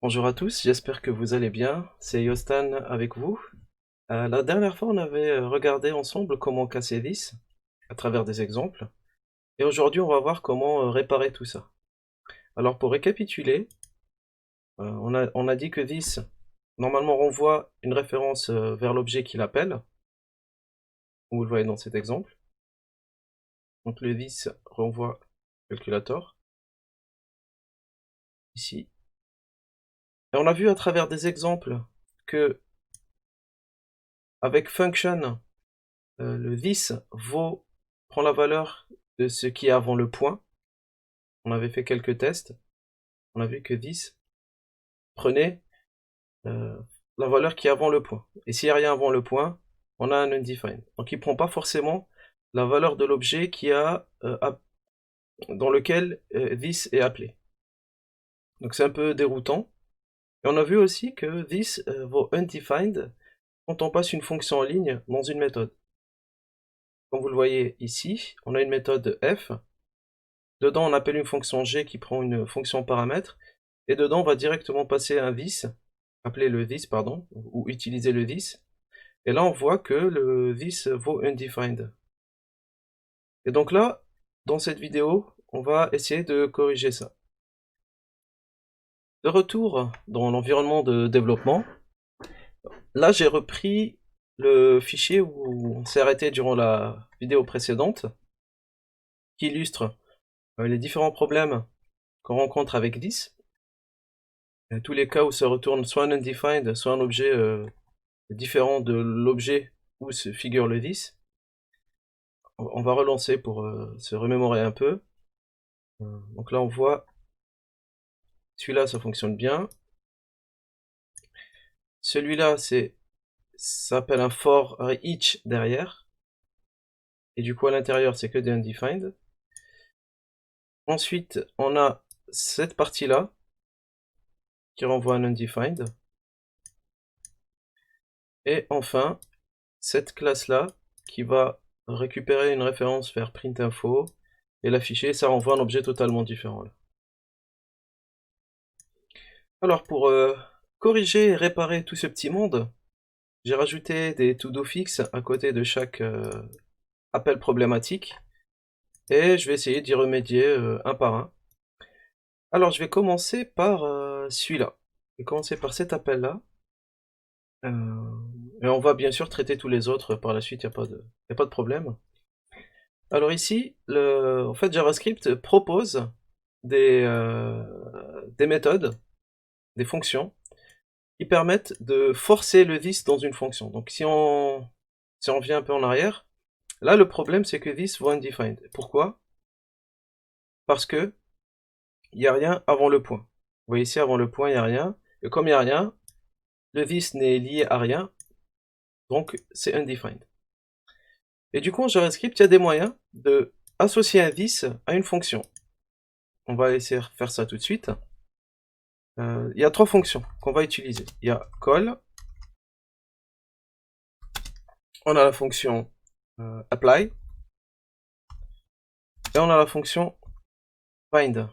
Bonjour à tous, j'espère que vous allez bien. C'est Yostan avec vous. La dernière fois, on avait regardé ensemble comment casser vis à travers des exemples. Et aujourd'hui, on va voir comment réparer tout ça. Alors, pour récapituler, on a dit que vis, normalement, renvoie une référence vers l'objet qu'il appelle. Vous le voyez dans cet exemple. Donc, le vis renvoie calculator, ici. Et on a vu à travers des exemples que, avec function, le vis prend la valeur de ce qui est avant le point. On avait fait quelques tests. On a vu que vis prenait euh, la valeur qui est avant le point. Et s'il n'y a rien avant le point, on a un undefined. Donc il ne prend pas forcément la valeur de l'objet dans lequel vis est appelé. Donc c'est un peu déroutant. Et on a vu aussi que vis vaut undefined quand on passe une fonction en ligne dans une méthode. Comme vous le voyez ici, on a une méthode f. Dedans, on appelle une fonction g qui prend une fonction paramètre. Et dedans, on va directement passer un vis, appeler le vis, pardon, ou utiliser le vis. Et là, on voit que le vis vaut undefined. Et donc là, dans cette vidéo, on va essayer de corriger ça. De retour dans l'environnement de développement, là, j'ai repris le fichier où on s'est arrêté durant la vidéo précédente, qui illustre les différents problèmes qu'on rencontre avec vis. Tous les cas où ça retourne soit un undefined, soit un objet différent de l'objet où se figure le vis. On va relancer pour se remémorer un peu. Donc là on voit, celui-là ça fonctionne bien. Celui-là ça s'appelle un for each derrière. Et du coup à l'intérieur c'est que des undefined. Ensuite on a cette partie-là qui renvoie un undefined. Et enfin cette classe-là qui va récupérer une référence vers printinfo et l'afficher, ça renvoie un objet totalement différent là. Alors pour corriger et réparer tout ce petit monde, j'ai rajouté des to-do fixes à côté de chaque appel problématique et je vais essayer d'y remédier un par un. Alors je vais commencer par celui-là. Je vais commencer par cet appel-là. Et on va bien sûr traiter tous les autres par la suite, il n'y a pas de problème. Alors ici, en fait JavaScript propose des méthodes, des fonctions, qui permettent de forcer le this dans une fonction. Donc si on revient un peu en arrière, là le problème c'est que this vaut undefined. Pourquoi? Parce que il n'y a rien avant le point. Vous voyez ici avant le point il n'y a rien, et comme il n'y a rien, le this n'est lié à rien, donc c'est undefined. Et du coup en JavaScript il y a des moyens de associer un this à une fonction. On va essayer de faire ça tout de suite. Il y a trois fonctions qu'on va utiliser. Il y a call, on a la fonction apply, et on a la fonction find.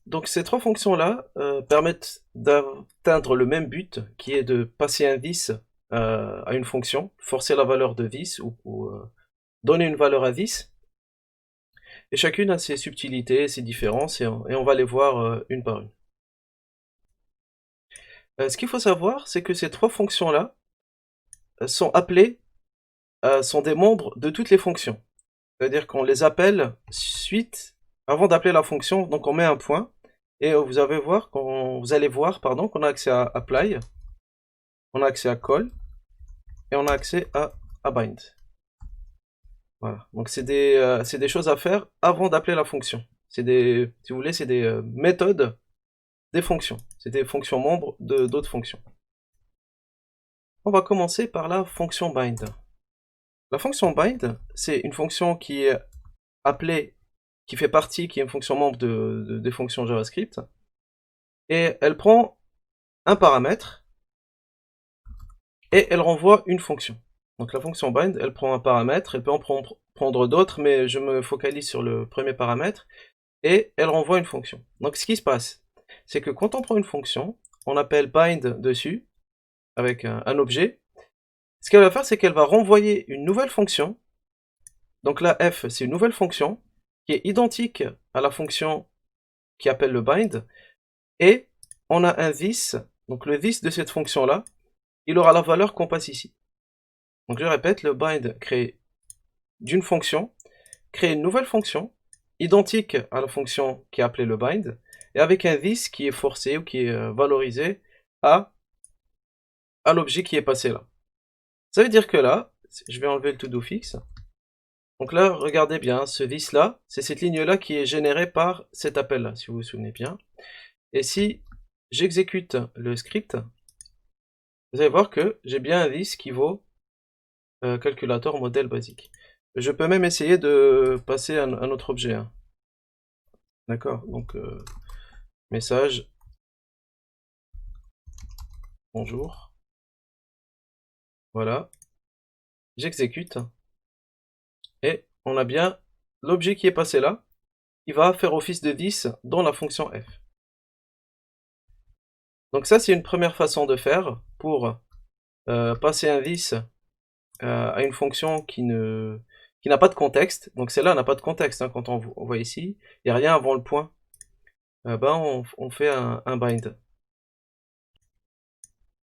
Donc ces trois fonctions-là permettent d'atteindre le même but, qui est de passer un vis à une fonction, forcer la valeur de vis ou donner une valeur à vis. Et chacune a ses subtilités, ses différences, et on va les voir une par une. Ce qu'il faut savoir, c'est que ces trois fonctions-là sont appelées, sont des membres de toutes les fonctions. C'est-à-dire qu'on les appelle avant d'appeler la fonction, donc on met un point, et vous allez voir, qu'on a accès à apply, on a accès à call, et on a accès à bind. Voilà, donc c'est des choses à faire avant d'appeler la fonction. Si vous voulez, c'est des méthodes des fonctions. C'est des fonctions membres d'autres fonctions. On va commencer par la fonction bind. La fonction bind, c'est une fonction qui est appelée, qui est une fonction membre des fonctions JavaScript, et elle prend un paramètre, et elle renvoie une fonction. Donc la fonction bind, elle prend un paramètre, elle peut en prendre d'autres, mais je me focalise sur le premier paramètre, et elle renvoie une fonction. Donc ce qui se passe, c'est que quand on prend une fonction, on appelle bind dessus, avec un objet. Ce qu'elle va faire, c'est qu'elle va renvoyer une nouvelle fonction. Donc là, f, c'est une nouvelle fonction qui est identique à la fonction qui appelle le bind. Et on a un this, donc le this de cette fonction-là, il aura la valeur qu'on passe ici. Donc je répète, le bind crée d'une fonction, crée une nouvelle fonction, identique à la fonction qui est appelée le bind, et avec un this qui est forcé ou qui est valorisé à l'objet qui est passé là. Ça veut dire que là, je vais enlever le to-do fix. Donc là, regardez bien, ce this là, c'est cette ligne là qui est générée par cet appel là, si vous vous souvenez bien. Et si j'exécute le script, vous allez voir que j'ai bien un this qui vaut calculateur modèle basique. Je peux même essayer de passer un autre objet. Hein. D'accord, donc message, bonjour, voilà, j'exécute, et on a bien l'objet qui est passé là, il va faire office de 10 dans la fonction f. Donc ça c'est une première façon de faire pour passer un this à une fonction qui n'a pas de contexte. Donc celle-là n'a pas de contexte, hein, quand on voit ici, il n'y a rien avant le point. On fait un bind.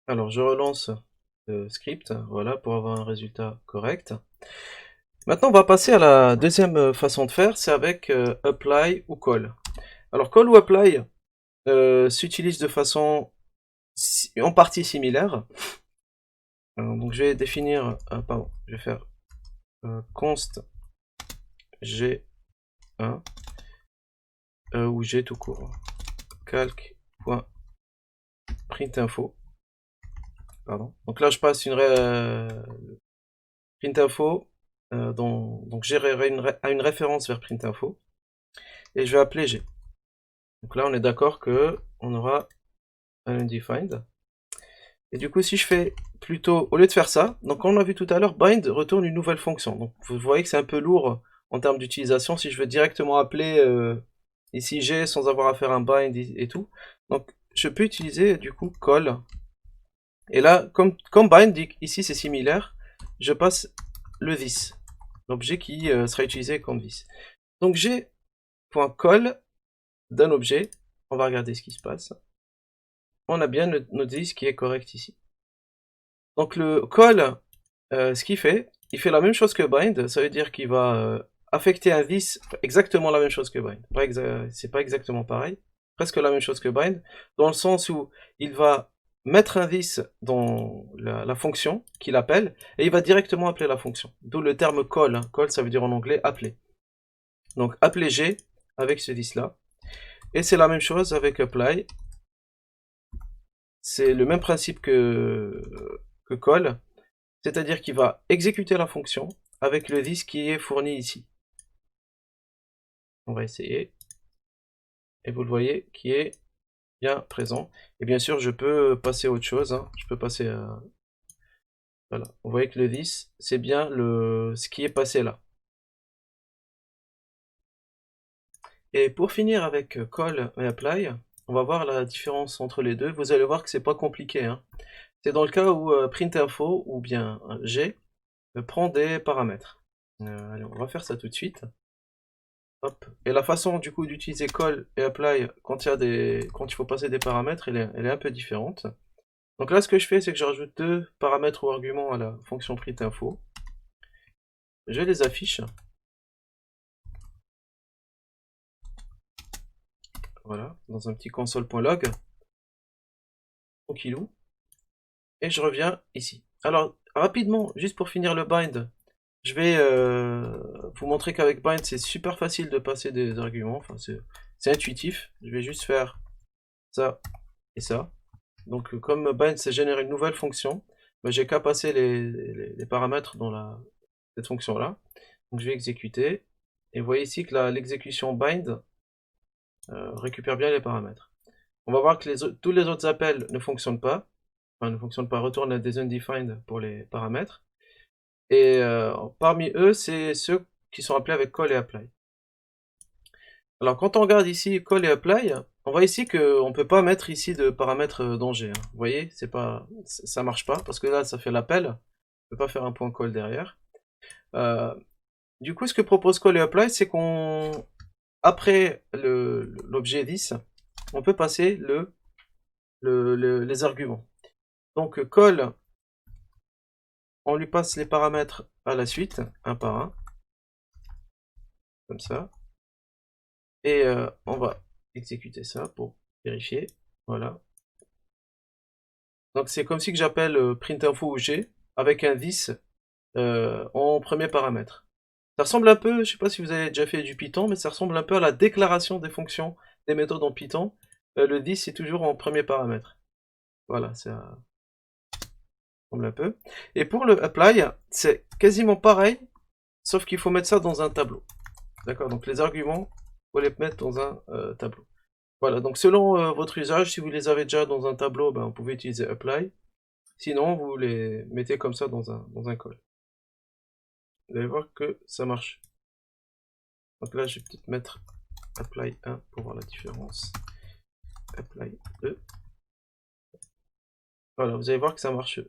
Alors je relance le script, voilà, pour avoir un résultat correct. Maintenant on va passer à la deuxième façon de faire, c'est avec apply ou call. Alors call ou apply s'utilise de façon en partie similaire. Donc je vais définir, pardon, je vais faire const g1 ou g tout court, calc.printinfo. Pardon. Donc là je passe une printinfo, donc gérer une référence vers printinfo, et je vais appeler g. Donc là on est d'accord que on aura un undefined. Et du coup si je fais plutôt, au lieu de faire ça, donc on a vu tout à l'heure, bind retourne une nouvelle fonction. Donc vous voyez que c'est un peu lourd en termes d'utilisation si je veux directement appeler ici g sans avoir à faire un bind et tout. Donc je peux utiliser du coup call. Et là, comme bind ici c'est similaire, je passe le this, l'objet qui sera utilisé comme this. Donc g.call d'un objet, on va regarder ce qui se passe. On a bien notre this qui est correct ici. Donc le call, ce qu'il fait, il fait la même chose que bind, ça veut dire qu'il va affecter un this, exactement la même chose que bind. C'est pas exactement pareil, presque la même chose que bind, dans le sens où il va mettre un this dans la fonction qu'il appelle, et il va directement appeler la fonction. D'où le terme call, hein. Call ça veut dire en anglais appeler. Donc appeler g avec ce this là, et c'est la même chose avec apply. C'est le même principe que call, c'est-à-dire qu'il va exécuter la fonction avec le this qui est fourni ici. On va essayer, et vous le voyez qui est bien présent. Et bien sûr je peux passer à autre chose, hein. Je peux passer à... Voilà, vous voyez que le this c'est bien ce qui est passé là. Et pour finir avec call et apply, on va voir la différence entre les deux. Vous allez voir que c'est pas compliqué, hein. C'est dans le cas où printinfo ou bien g prend des paramètres. Allez, on va faire ça tout de suite. Hop. Et la façon du coup d'utiliser call et apply quand il faut passer des paramètres, elle est un peu différente. Donc là ce que je fais c'est que je rajoute deux paramètres ou arguments à la fonction printinfo. Je les affiche. Voilà, dans un petit console.log. Tranquillou. Et je reviens ici. Alors rapidement, juste pour finir le bind, je vais vous montrer qu'avec bind c'est super facile de passer des arguments, enfin c'est intuitif. Je vais juste faire ça et ça. Donc comme bind c'est générer une nouvelle fonction, ben, j'ai qu'à passer les paramètres dans cette fonction là. Donc je vais exécuter, et vous voyez ici que l'exécution bind récupère bien les paramètres. On va voir que tous les autres appels ne fonctionnent pas, enfin ne fonctionnent pas, retournent à des undefined pour les paramètres. Et parmi eux, c'est ceux qui sont appelés avec call et apply. Alors quand on regarde ici call et apply, on voit ici qu'on ne peut pas mettre ici de paramètres danger. Hein. Vous voyez, ça marche pas parce que là ça fait l'appel. On ne peut pas faire un point call derrière. Du coup, ce que propose call et apply, c'est qu'on après l'objet this, on peut passer les arguments. Donc call, on lui passe les paramètres à la suite, un par un, comme ça. Et on va exécuter ça pour vérifier. Voilà. Donc c'est comme si que j'appelle printinfo ou g avec un this en premier paramètre. Ça ressemble un peu, je sais pas si vous avez déjà fait du Python, mais ça ressemble un peu à la déclaration des fonctions, des méthodes en Python. Le this est toujours en premier paramètre. Voilà, ça ressemble un peu. Et pour le apply, c'est quasiment pareil, sauf qu'il faut mettre ça dans un tableau. D'accord, donc les arguments, il faut les mettre dans un tableau. Voilà, donc selon votre usage, si vous les avez déjà dans un tableau, ben, vous pouvez utiliser apply. Sinon, vous les mettez comme ça dans un call. Vous allez voir que ça marche. Donc là, je vais peut-être mettre apply 1 pour voir la différence. Apply 2. Voilà, vous allez voir que ça marche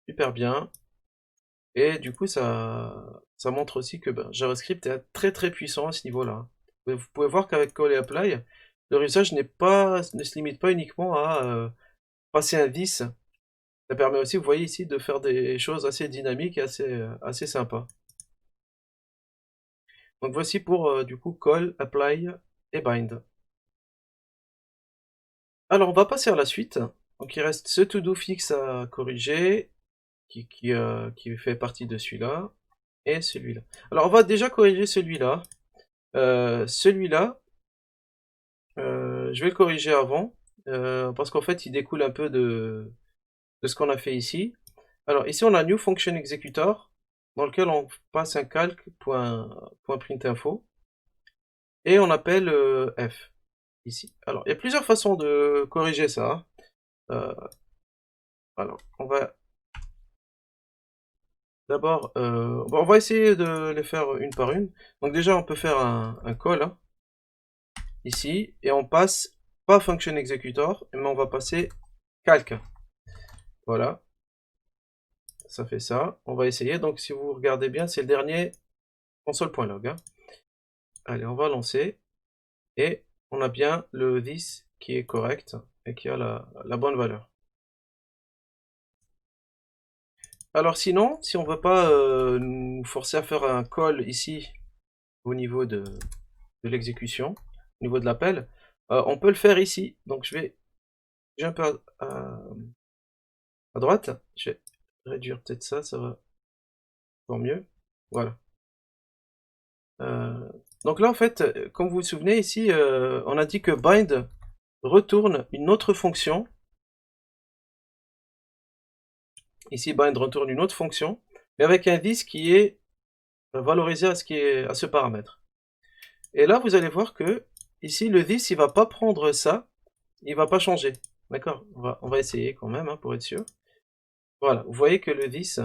super bien. Et du coup, ça montre aussi que ben, JavaScript est très très puissant à ce niveau-là. Vous pouvez voir qu'avec call et apply, leur usage ne se limite pas uniquement à passer un this. Ça permet aussi, vous voyez ici, de faire des choses assez dynamiques et assez sympas. Donc voici pour du coup call, apply et bind. Alors on va passer à la suite. Donc il reste ce to-do fixe à corriger, qui fait partie de celui-là, et celui-là. Alors on va déjà corriger celui-là. Celui-là, je vais le corriger avant, parce qu'en fait il découle un peu de ce qu'on a fait ici. Alors ici on a new function executor, dans lequel on passe un calc.printinfo, et on appelle f, ici. Alors il y a plusieurs façons de corriger ça. Alors on va d'abord, on va essayer de les faire une par une. Donc déjà on peut faire un call, hein, ici, et on passe pas function executor, mais on va passer calc. Voilà, ça fait ça. On va essayer. Donc si vous regardez bien, c'est le dernier console.log. Hein. Allez, on va lancer. Et on a bien le this qui est correct et qui a la bonne valeur. Alors sinon, si on ne veut pas nous forcer à faire un call ici au niveau de l'exécution, au niveau de l'appel, on peut le faire ici. Donc j'ai un peu à droite. Je vais réduire peut-être ça, ça va encore mieux. Voilà. Donc là, en fait, comme vous vous souvenez, ici, on a dit que bind retourne une autre fonction. Ici, bind retourne une autre fonction, mais avec un this qui est valorisé à ce paramètre. Et là, vous allez voir que ici, le this, il va pas prendre ça, il va pas changer. D'accord, on va essayer quand même, hein, pour être sûr. Voilà, vous voyez que le this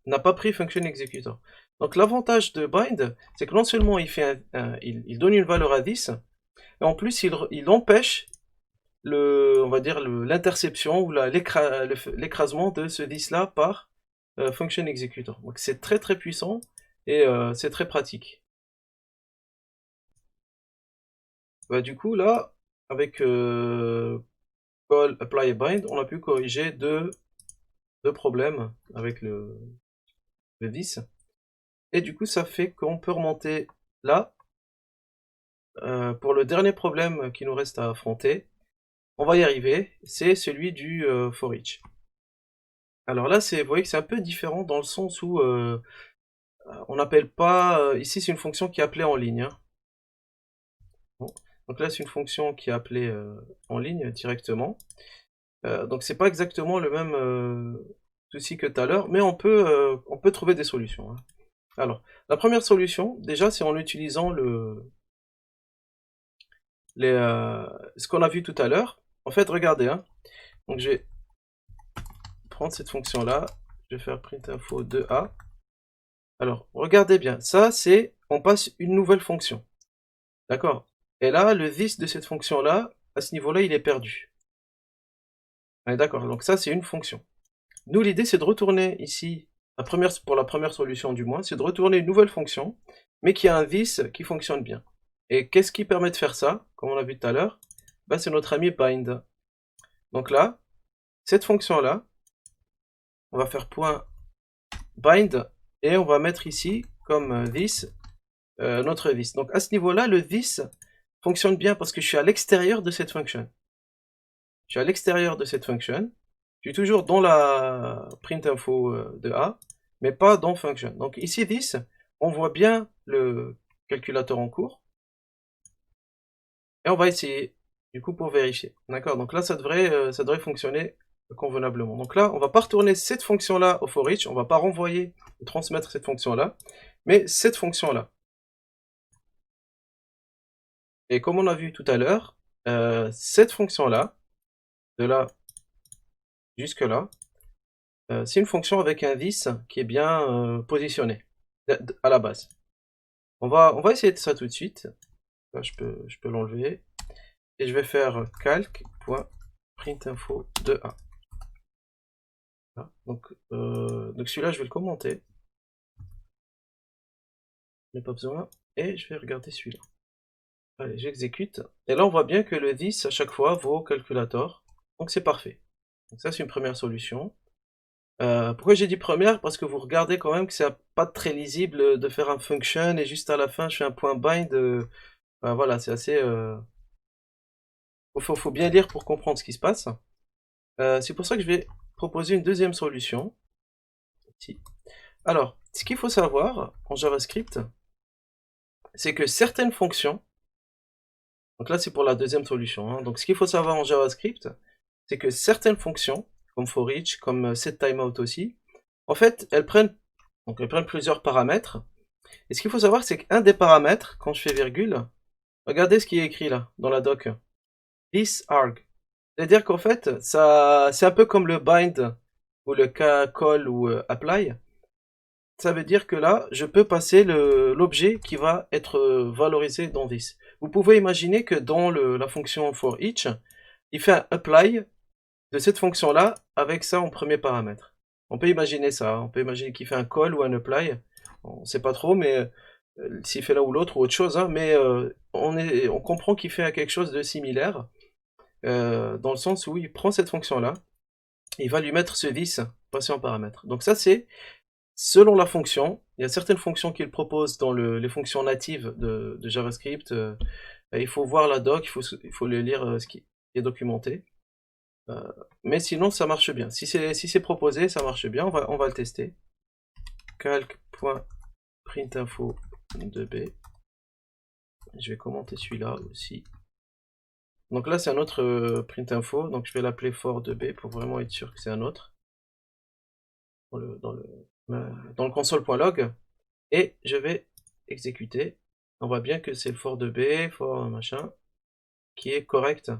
n'a pas pris function executor. Donc l'avantage de bind, c'est que non seulement il donne une valeur à this, et en plus il empêche on va dire l'interception ou l'écrasement de ce this là par function executor. Donc c'est très très puissant et c'est très pratique. Bah, du coup là, avec call, apply et bind, on a pu corriger deux problèmes avec le 10. Et du coup ça fait qu'on peut remonter là. Pour le dernier problème qui nous reste à affronter, on va y arriver, c'est celui du for each. Alors là, vous voyez que c'est un peu différent dans le sens où on n'appelle pas, ici c'est une fonction qui est appelée en ligne. Hein. Bon. Donc là c'est une fonction qui est appelée en ligne directement. Donc c'est pas exactement le même souci que tout à l'heure, mais on peut trouver des solutions. Hein. Alors, la première solution, déjà, c'est en utilisant ce qu'on a vu tout à l'heure. En fait, regardez, hein. Donc je vais prendre cette fonction-là, je vais faire printinfo 2a. Alors, regardez bien, ça c'est, on passe une nouvelle fonction. D'accord? Et là, le this de cette fonction-là, à ce niveau-là, il est perdu. On est d'accord? Donc ça, c'est une fonction. Nous, l'idée, c'est de retourner ici, pour la première solution du moins, c'est de retourner une nouvelle fonction, mais qui a un this qui fonctionne bien. Et qu'est-ce qui permet de faire ça, comme on l'a vu tout à l'heure? Bah, c'est notre ami bind. Donc là, cette fonction-là, on va faire point bind, et on va mettre ici, comme this, notre this. Donc à ce niveau-là, le this fonctionne bien parce que je suis à l'extérieur de cette fonction. Je suis à l'extérieur de cette fonction. Je suis toujours dans la printInfo de A, mais pas dans function. Donc ici, this, on voit bien le calculateur en cours. Et on va essayer, du coup, pour vérifier. D'accord? Donc là, ça devrait fonctionner convenablement. Donc là, on va pas retourner cette fonction-là au for each, on va pas renvoyer ou transmettre cette fonction-là, mais cette fonction-là. Et comme on a vu tout à l'heure, cette fonction-là, de là jusque là, c'est une fonction avec un this qui est bien positionné à la base. On va essayer de ça tout de suite. Là, je peux l'enlever. Et je vais faire calc.printinfo de A. Voilà. Donc celui-là, je vais le commenter. Il n'y a pas besoin. Et je vais regarder celui-là. Allez, j'exécute. Et là, on voit bien que le this, à chaque fois, vaut calculator. Donc c'est parfait. Donc ça, c'est une première solution. Pourquoi j'ai dit première? Parce que vous regardez quand même que c'est pas très lisible de faire un function et juste à la fin je fais un point bind. Voilà, c'est assez. Faut bien lire pour comprendre ce qui se passe. C'est pour ça que je vais proposer une deuxième solution. Ici. Alors, ce qu'il faut savoir en JavaScript, c'est que certaines fonctions. Donc là, c'est pour la deuxième solution. Hein. Donc, ce qu'il faut savoir en JavaScript, c'est que certaines fonctions, comme for each, comme setTimeout aussi, en fait, elles prennent plusieurs paramètres. Et ce qu'il faut savoir, c'est qu'un des paramètres, quand je fais virgule, regardez ce qui est écrit là, dans la doc. This arg. C'est-à-dire qu'en fait, c'est un peu comme le bind, ou le call ou apply. Ça veut dire que là, je peux passer l'objet qui va être valorisé dans this. Vous pouvez imaginer que dans la fonction for each, il fait un apply de cette fonction-là avec ça en premier paramètre. On peut imaginer ça, on peut imaginer qu'il fait un call ou un apply. On ne sait pas trop, mais s'il fait l'un ou l'autre ou autre chose, hein, mais on comprend qu'il fait quelque chose de similaire, dans le sens où il prend cette fonction-là, il va lui mettre ce this passé en paramètre. Donc ça c'est selon la fonction. Il y a certaines fonctions qu'il propose dans les fonctions natives de JavaScript. Il faut voir la doc, il faut le lire ce qui est documenté. Mais sinon ça marche bien. Si c'est proposé, ça marche bien. On va le tester. Calc.printinfo de B. Je vais commenter celui-là aussi. Donc là c'est un autre printinfo, donc je vais l'appeler for de B pour vraiment être sûr que c'est un autre. Dans le console.log. Et je vais exécuter. On voit bien que c'est le for de B, for machin, qui est correct.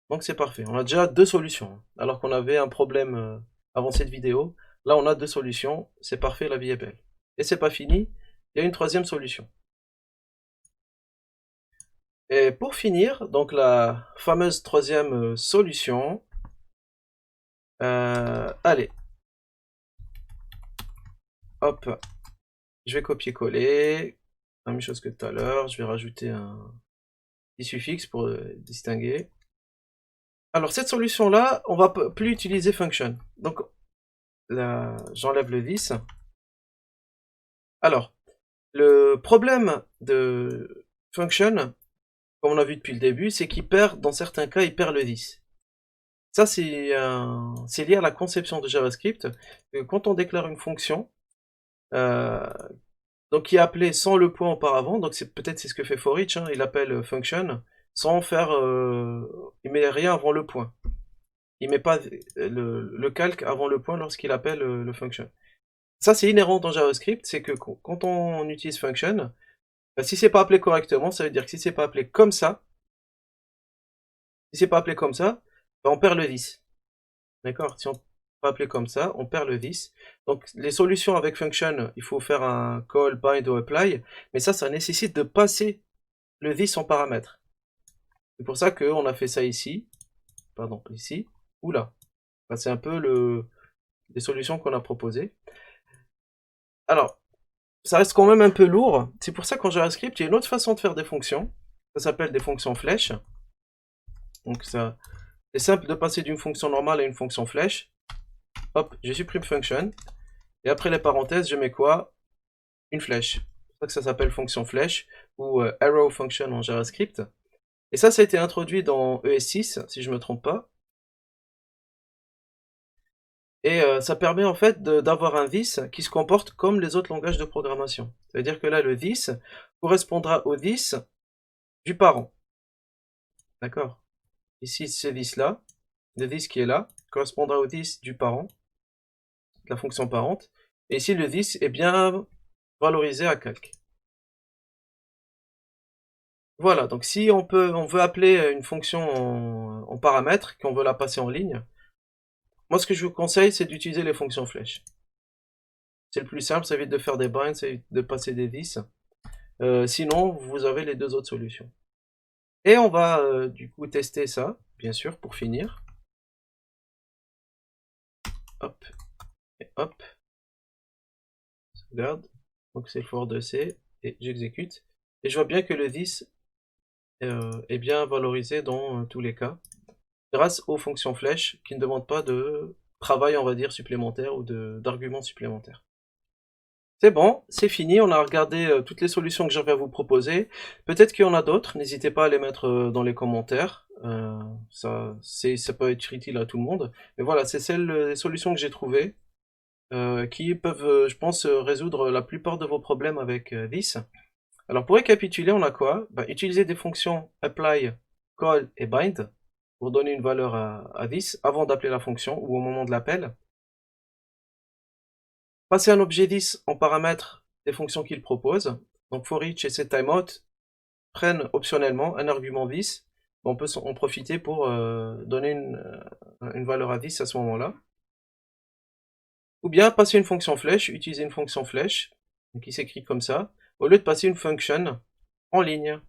Donc c'est parfait. On a déjà deux solutions. Alors qu'on avait un problème avant cette vidéo. Là on a deux solutions. C'est parfait, la vie est belle. Et c'est pas fini. Il y a une troisième solution. Et pour finir, donc la fameuse troisième solution. Allez. Hop. Je vais copier-coller. La même chose que tout à l'heure. Je vais rajouter un petit suffixe pour distinguer. Alors cette solution-là, on va plus utiliser function. Donc là, j'enlève le this. Alors, le problème de function, comme on a vu depuis le début, c'est qu'il perd, dans certains cas, il perd le this. Ça, c'est lié à la conception de JavaScript. Quand on déclare une fonction, donc qui est appelée sans le point auparavant, donc peut-être c'est ce que fait for each, hein, il appelle function, sans faire, il met rien avant le point. Il met pas le calque avant le point lorsqu'il appelle le function. Ça c'est inhérent dans JavaScript, c'est que quand on utilise function, si c'est pas appelé correctement, ça veut dire que si c'est pas appelé comme ça, on perd le this. D'accord? Si on pas appelé comme ça, on perd le this. Donc les solutions avec function, il faut faire un call, bind ou apply, mais ça nécessite de passer le this en paramètre. C'est pour ça qu'on a fait ça ici, pardon, ici, ou là. Enfin, c'est un peu les solutions qu'on a proposées. Alors, ça reste quand même un peu lourd. C'est pour ça qu'en JavaScript, il y a une autre façon de faire des fonctions. Ça s'appelle des fonctions flèches. Donc ça, c'est simple de passer d'une fonction normale à une fonction flèche. Hop, je supprime function. Et après les parenthèses, je mets quoi? Une flèche. C'est pour ça que ça s'appelle fonction flèche ou arrow function en JavaScript. Et ça a été introduit dans ES6, si je ne me trompe pas. Et ça permet en fait d'avoir un this qui se comporte comme les autres langages de programmation. C'est-à-dire que là, le this correspondra au this du parent. D'accord? Ici, ce this-là, le this qui est là, correspondra au this du parent, de la fonction parente. Et ici, le this est bien valorisé à calque. Voilà, donc si on veut appeler une fonction en paramètre, qu'on veut la passer en ligne, moi ce que je vous conseille, c'est d'utiliser les fonctions flèches. C'est le plus simple, ça évite de faire des binds, ça évite de passer des this. Sinon, vous avez les deux autres solutions. Et on va du coup tester ça, bien sûr, pour finir. Hop, et hop. Sauvegarde. Donc c'est le for de C, et j'exécute. Et je vois bien que le this est bien valorisé dans tous les cas, grâce aux fonctions flèches qui ne demandent pas de travail, on va dire, supplémentaire ou d'arguments supplémentaires. C'est bon, c'est fini, on a regardé toutes les solutions que j'avais à vous proposer. Peut-être qu'il y en a d'autres, n'hésitez pas à les mettre dans les commentaires. Ça peut être utile à tout le monde. Mais voilà, c'est les solutions que j'ai trouvées, qui peuvent, je pense, résoudre la plupart de vos problèmes avec this. Alors pour récapituler, on a quoi? Utiliser des fonctions apply, call et bind pour donner une valeur à this avant d'appeler la fonction ou au moment de l'appel. Passer un objet this en paramètre des fonctions qu'il propose. Donc for each et setTimeout prennent optionnellement un argument this. On peut en profiter pour donner une valeur à this à ce moment-là. Ou bien passer une fonction flèche, utiliser une fonction flèche qui s'écrit comme ça, au lieu de passer une function en ligne.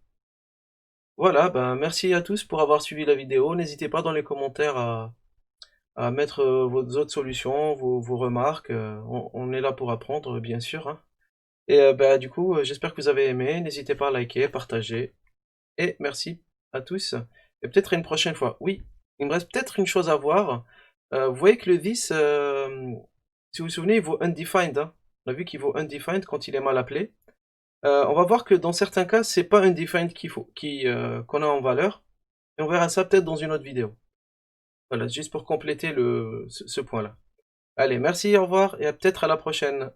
Voilà, merci à tous pour avoir suivi la vidéo. N'hésitez pas dans les commentaires à mettre vos autres solutions, vos remarques. On est là pour apprendre, bien sûr, hein. Et du coup, j'espère que vous avez aimé. N'hésitez pas à liker, partager. Et merci à tous. Et peut-être à une prochaine fois. Oui, il me reste peut-être une chose à voir. Vous voyez que le this, si vous vous souvenez, il vaut undefined, hein. On a vu qu'il vaut undefined quand il est mal appelé. On va voir que dans certains cas, c'est pas undefined qu'on a en valeur. Et on verra ça peut-être dans une autre vidéo. Voilà, juste pour compléter ce point-là. Allez, merci, au revoir, et peut-être à la prochaine.